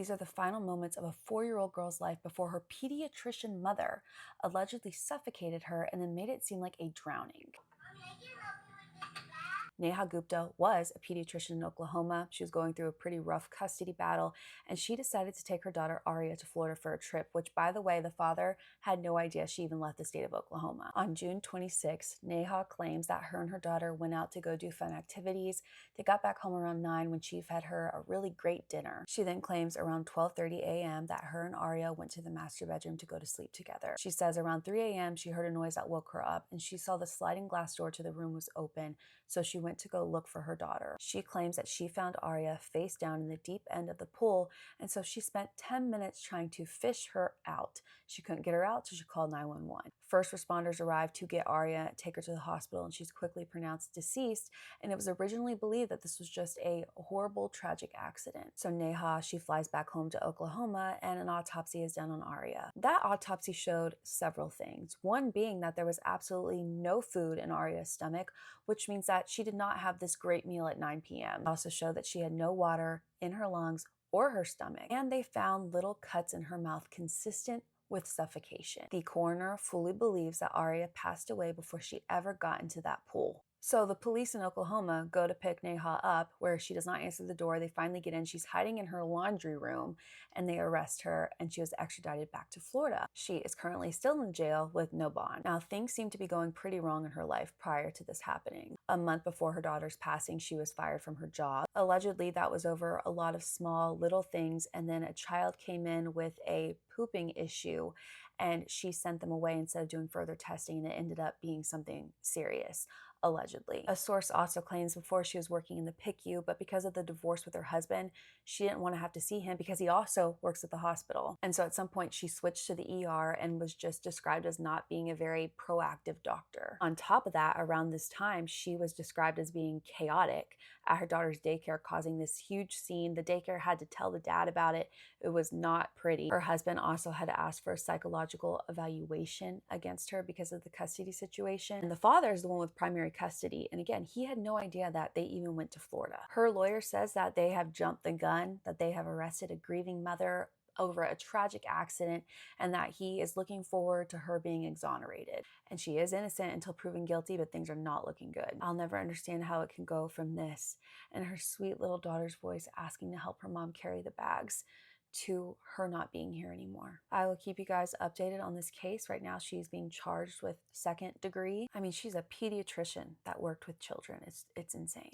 These are the final moments of a 4-year-old girl's life before her pediatrician mother allegedly suffocated her and then made it seem like a drowning. Neha Gupta was a pediatrician in Oklahoma. She was going through a pretty rough custody battle, and she decided to take her daughter Aria to Florida for a trip, which, by the way, the father had no idea she even left the state of Oklahoma. On June 26, Neha claims that her and her daughter went out to go do fun activities. They got back home around 9 when she fed her a really great dinner. She then claims around 12:30 a.m. that her and Aria went to the master bedroom to go to sleep together. She says around 3 a.m. she heard a noise that woke her up, and she saw the sliding glass door to the room was open, so she went to go look for her daughter. She claims that she found Aria face down in the deep end of the pool, and so she spent 10 minutes trying to fish her out. She couldn't get her out, so she called 911. First responders arrived to get Aria, take her to the hospital, and she's quickly pronounced deceased, and it was originally believed that this was just a horrible, tragic accident. So Neha, she flies back home to Oklahoma, and an autopsy is done on Aria. That autopsy showed several things. One being that there was absolutely no food in Aria's stomach, which means that she did not have this great meal at 9 p.m. It also showed that she had no water in her lungs or her stomach, and they found little cuts in her mouth consistent with suffocation. The coroner fully believes that Aria passed away before she ever got into that pool. So the police in Oklahoma go to pick Neha up, where she does not answer the door. They finally get in. She's hiding in her laundry room, and they arrest her, and she was extradited back to Florida. She is currently still in jail with no bond. Now, things seem to be going pretty wrong in her life prior to this happening. A month before her daughter's passing, she was fired from her job. Allegedly, that was over a lot of small little things, and then a child came in with a pooping issue, and she sent them away instead of doing further testing, and it ended up being something serious. Allegedly. A source also claims before she was working in the PICU, but because of the divorce with her husband, she didn't want to have to see him because he also works at the hospital. And so at some point she switched to the ER and was just described as not being a very proactive doctor. On top of that, around this time, she was described as being chaotic at her daughter's daycare, causing this huge scene. The daycare had to tell the dad about it. It was not pretty. Her husband also had asked for a psychological evaluation against her because of the custody situation. And the father is the one with primary custody. And again, he had no idea that they even went to Florida. Her lawyer says that they have jumped the gun, that they have arrested a grieving mother over a tragic accident, and that he is looking forward to her being exonerated. And she is innocent until proven guilty, but things are not looking good. I'll never understand how it can go from this and her sweet little daughter's voice asking to help her mom carry the bags to her not being here anymore. I will keep you guys updated on this case. Right now, she's being charged with second degree. I mean, she's a pediatrician that worked with children. It's insane.